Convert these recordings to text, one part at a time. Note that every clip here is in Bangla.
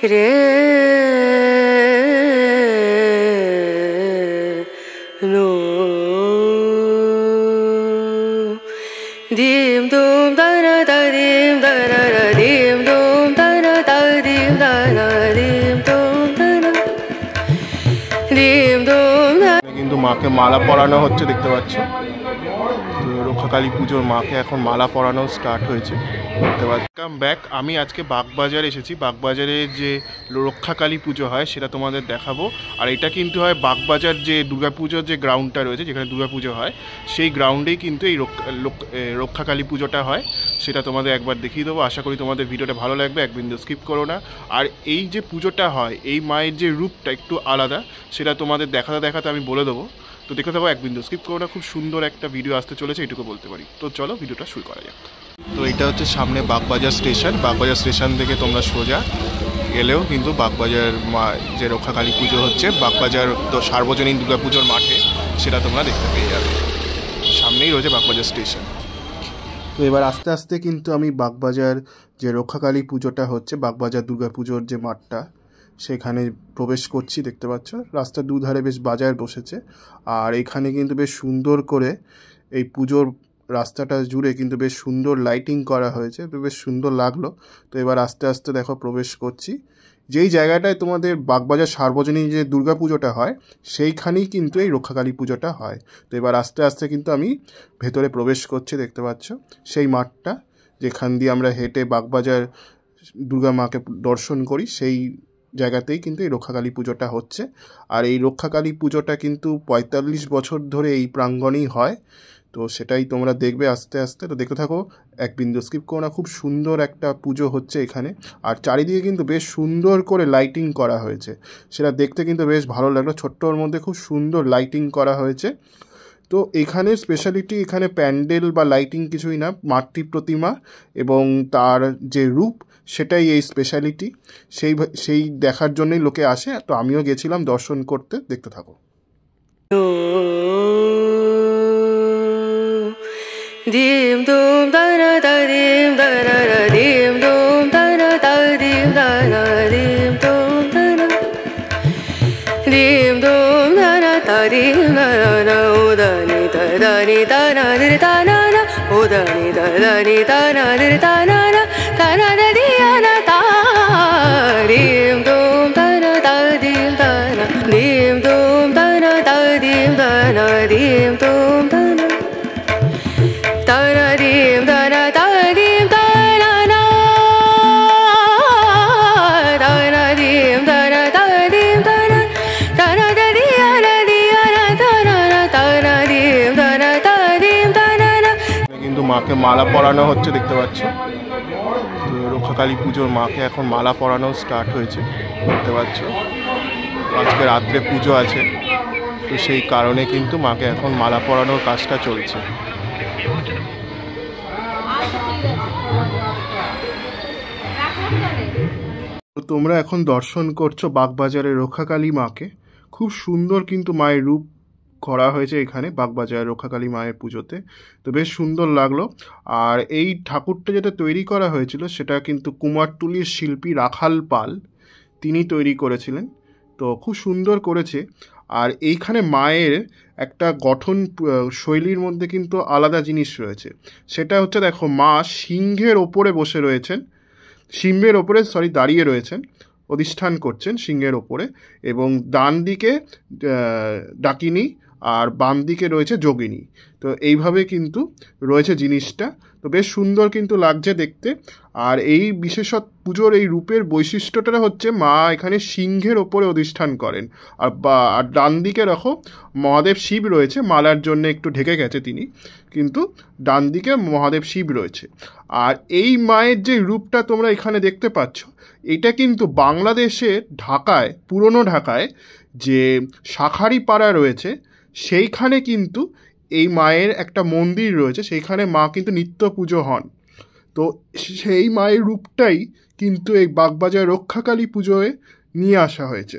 রে no dim dum da na da dim da na da dim dum da na da dim da na dim dum da na dim dum na কিন্তু মাকে মালা পরানো হচ্ছে দেখতে পাচ্ছ। তো রক্ষাকালী পুজোর মাকে এখন মালা পরানো স্টার্ট হয়েছে দেখতে পাচ্ছ। কাম ব্যাক, আমি আজকে বাগবাজার এসেছি। বাগবাজারে যে রক্ষাকালী পুজো হয় সেটা তোমাদের দেখাবো। আর এটা কিন্তু হয় বাগবাজার যে দুর্গাপুজোর যে গ্রাউন্ডটা রয়েছে, যেখানে দুর্গাপুজো হয়, সেই গ্রাউন্ডেই কিন্তু এই রক্ষাকালী পুজোটা হয়। সেটা তোমাদের একবার দেখিয়ে দেবো। আশা করি তোমাদের ভিডিওটা ভালো লাগবে, এক বিন্দু স্কিপ করো না। আর এই যে পুজোটা হয়, এই মায়ের যে রূপটা একটু আলাদা, সেটা তোমাদের দেখাতে দেখাতে আমি বলে দেবো। তো দেখে থাকো, এক বিন্দু স্কিপ করো না। খুব সুন্দর একটা ভিডিও আসতে চলেছে, এটুকু বলতে পারি। তো চলো ভিডিওটা শুরু করা যাক। তো এটা হচ্ছে সামনে বাগবাজার স্টেশন। বাগবাজার স্টেশন থেকে তোমরা সোজা গেলেও কিন্তু বাগবাজার যে রক্ষাকালী পুজো হচ্ছে, বাগবাজার তো সার্বজনীন দুর্গাপুজোর মাঠে, সেটা তোমরা দেখতে পেয়ে যাবে। সামনেই রয়েছে বাগবাজার স্টেশন। তো এবার আস্তে আস্তে কিন্তু আমি বাগবাজার যে রক্ষাকালী পুজোটা হচ্ছে, বাগবাজার দুর্গাপুজোর যে মাঠটা, সেখানে প্রবেশ করছি। দেখতে পাচ্ছ রাস্তার দুধারে বেশ বাজার বসেছে। আর এখানে কিন্তু বেশ সুন্দর করে এই পুজোর রাস্তাটা জুড়ে কিন্তু বেশ সুন্দর লাইটিং করা হয়েছে, তো বেশ সুন্দর লাগলো। তো এবার আস্তে আস্তে দেখো প্রবেশ করছি। যেই জায়গাটায় তোমাদের বাগবাজার সার্বজনীন যে দুর্গাপুজোটা হয়, সেইখানেই কিন্তু এই রক্ষাকালী পুজোটা হয়। তো এবার আস্তে আস্তে কিন্তু আমি ভেতরে প্রবেশ করছি। দেখতে পাচ্ছ সেই মাঠটা, যেখান দিয়ে আমরা হেঁটে বাগবাজার দুর্গা মাকে দর্শন করি, সেই জায়গাতেই কিন্তু এই রক্ষাকালী পুজোটা হচ্ছে। আর এই রক্ষাকালী পুজোটা কিন্তু ৪৫ বছর ধরে এই প্রাঙ্গণেই হয়। তো সেটাই তোমরা দেখবে আস্তে আস্তে। তো দেখতে থাকো, এক বিন্দু স্কিপ করো না। খুব সুন্দর একটা পুজো হচ্ছে এখানে। আর চারিদিকে কিন্তু বেশ সুন্দর করে লাইটিং করা হয়েছে, সেটা দেখতে কিন্তু বেশ ভালো লাগলো। ছোট্টর মধ্যে খুব সুন্দর লাইটিং করা হয়েছে। তো এখানে স্পেশালিটি, এখানে প্যান্ডেল বা লাইটিং কিছুই না, মাতৃ প্রতিমা এবং তার যে রূপ, সেটাই এই স্পেশালিটি। সেই দেখার জন্যই লোকে আসে। তো আমিও গেছিলাম দর্শন করতে। দেখতে থাকো। dim dum da na da dim da na da dim dum da na da dim da na dim dum da na dim dum da na da dim da na o da ni da na dir da na na o da ni da na dir da na na da di na da dim dum da na da dim da na dim dum da na da dim da na dim dum da na da na dim da na da dim da na na da na dim da na da dim da na da na da di na da na na da na dim da na da dim da na na। কিন্তু মাকে মালা পরানো হচ্ছে দেখতে পাচ্ছ। তো রক্ষাকালী পুজোর মাকে এখন মালা পরানো স্টার্ট হয়েছে দেখতে পাচ্ছ। আজকে রাত্রে পুজো আছে, তো সেই কারণে কিন্তু মাকে এখন মালা পরানোর কাজটা চলছে। তো তোমরা এখন দর্শন করছো বাগবাজারের রক্ষাকালী মাকে। খুব সুন্দর কিন্তু মায়ের রূপ করা হয়েছে এখানে বাগবাজার রক্ষাকালী মায়ের পুজোতে। তো বেশ সুন্দর লাগলো। আর এই ঠাকুরটা যেটা তৈরি করা হয়েছিল, সেটা কিন্তু কুমারটুলির শিল্পী রাখাল পাল, তিনি তৈরি করেছিলেন। তো খুব সুন্দর করেছে। আর এইখানে মায়ের একটা গঠন শৈলীর মধ্যে কিন্তু আলাদা জিনিস রয়েছে। সেটা হচ্ছে, দেখো মা সিংহের ওপরে বসে রয়েছেন, সিংহের ওপরে দাঁড়িয়ে রয়েছেন, অধিষ্ঠান করছেন সিংহের ওপরে। এবং ডান দিকে ডাকিনী আর বাম দিকে রয়েছে যোগিনী। তো এইভাবে কিন্তু রয়েছে জিনিসটা। তো বেশ সুন্দর কিন্তু লাগছে দেখতে। আর এই পুজোর এই রূপের বৈশিষ্ট্যটা হচ্ছে, মা এখানে সিংহের ওপরে অধিষ্ঠান করেন। আর ডান দিকে রাখো মহাদেব শিব রয়েছে, মালার জন্য একটু ঢেকে গেছে তিনি, কিন্তু ডান দিকে মহাদেব শিব রয়েছে। আর এই মায়ের যে রূপটা তোমরা এখানে দেখতে পাচ্ছ, এটা কিন্তু বাংলাদেশের ঢাকায়, পুরনো ঢাকায় যে শাঁখারীপাড়া রয়েছে, সেইখানে কিন্তু এই মায়ের একটা মন্দির রয়েছে, সেইখানে মা কিন্তু নিত্য পুজো হন। তো সেই মায়ের রূপটাই কিন্তু এই বাগবাজার রক্ষাকালী পুজোয় নিয়ে আসা হয়েছে।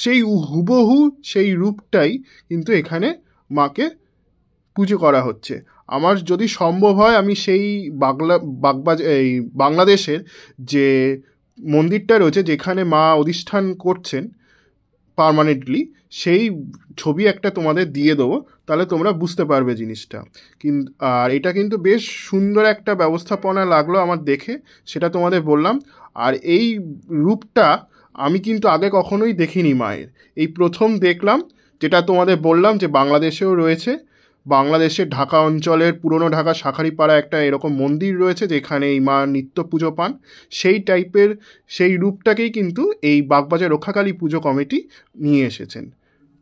সেই হুবহু সেই রূপটাই কিন্তু এখানে মাকে পুজো করা হচ্ছে। আমার যদি সম্ভব হয়, আমি সেই বাংলাদেশের যে মন্দিরটা রয়েছে যেখানে মা অধিষ্ঠান করছেন পার্মানেন্টলি, সেই ছবি একটা তোমাদের দিয়ে দেবো, তাহলে তোমরা বুঝতে পারবে জিনিসটা। কিন্তু আর এটা কিন্তু বেশ সুন্দর একটা ব্যবস্থাপনা লাগলো আমার দেখে, সেটা তোমাদের বললাম। আর এই রূপটা আমি কিন্তু আগে কখনোই দেখিনি মায়ের, এই প্রথম দেখলাম। যেটা তোমাদের বললাম যে বাংলাদেশেও রয়েছে, বাংলাদেশের ঢাকা অঞ্চলের পুরনো ঢাকা শাঁখারীপাড়া একটা এরকম মন্দির রয়েছে যেখানে এই মা নিত্য পুজো পান, সেই টাইপের সেই রূপটাকেই কিন্তু এই বাগবাজার রক্ষাকালী পুজো কমিটি নিয়ে এসেছেন,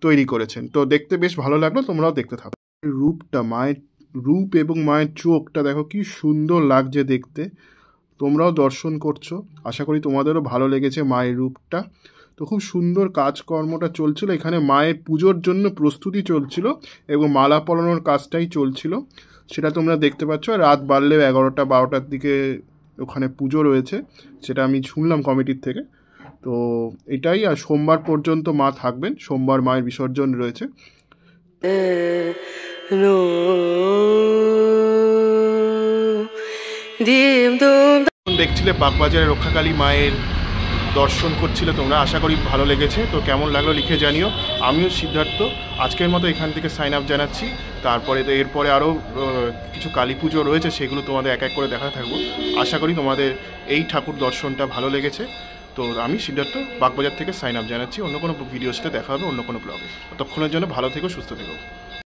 তৈরি করেছেন। তো দেখতে বেশ ভালো লাগলো, তোমরাও দেখতে থাকো। রূপটা, মায়ের রূপ এবং মায়ের চোখটা দেখো কি সুন্দর লাগছে দেখতে, তোমরাও দর্শন করছো, আশা করি তোমাদেরও ভালো লেগেছে মায়ের রূপটা। তো খুব সুন্দর কাজকর্মটা চলছিল এখানে, মায়ের পুজোর জন্য প্রস্তুতি চলছিল এবং মালা পরানোর কাজটাই চলছিল, সেটা তোমরা দেখতে পাচ্ছ। আর রাত বাড়লেও 11টা 12টার দিকে ওখানে পুজো রয়েছে, সেটা আমি শুনলাম কমিটির থেকে। তো এটাই, আর সোমবার পর্যন্ত মা থাকবেন, সোমবার মায়ের বিসর্জন রয়েছে। দেখছিলে বাগবাজারের রক্ষাকালী মায়ের দর্শন করছিলে তোমরা, আশা করি ভালো লেগেছে। তো কেমন লাগলো লিখে জানিও। আমিও সিদ্ধার্থ আজকের মতো এখান থেকে সাইন আপ জানাচ্ছি। তারপরে তো এরপরে আরও কিছু কালী পুজো রয়েছে, সেগুলো তোমাদের এক এক করে দেখা থাকবো। আশা করি তোমাদের এই ঠাকুর দর্শনটা ভালো লেগেছে। তো আমি সিদ্ধার্থ বাগবাজার থেকে সাইন আপ জানাচ্ছি। অন্য কোনো ভিডিওর সাথে দেখা হবে অন্য কোনো ব্লগে। ততক্ষণের জন্য ভালো থেকো, সুস্থ থেকো।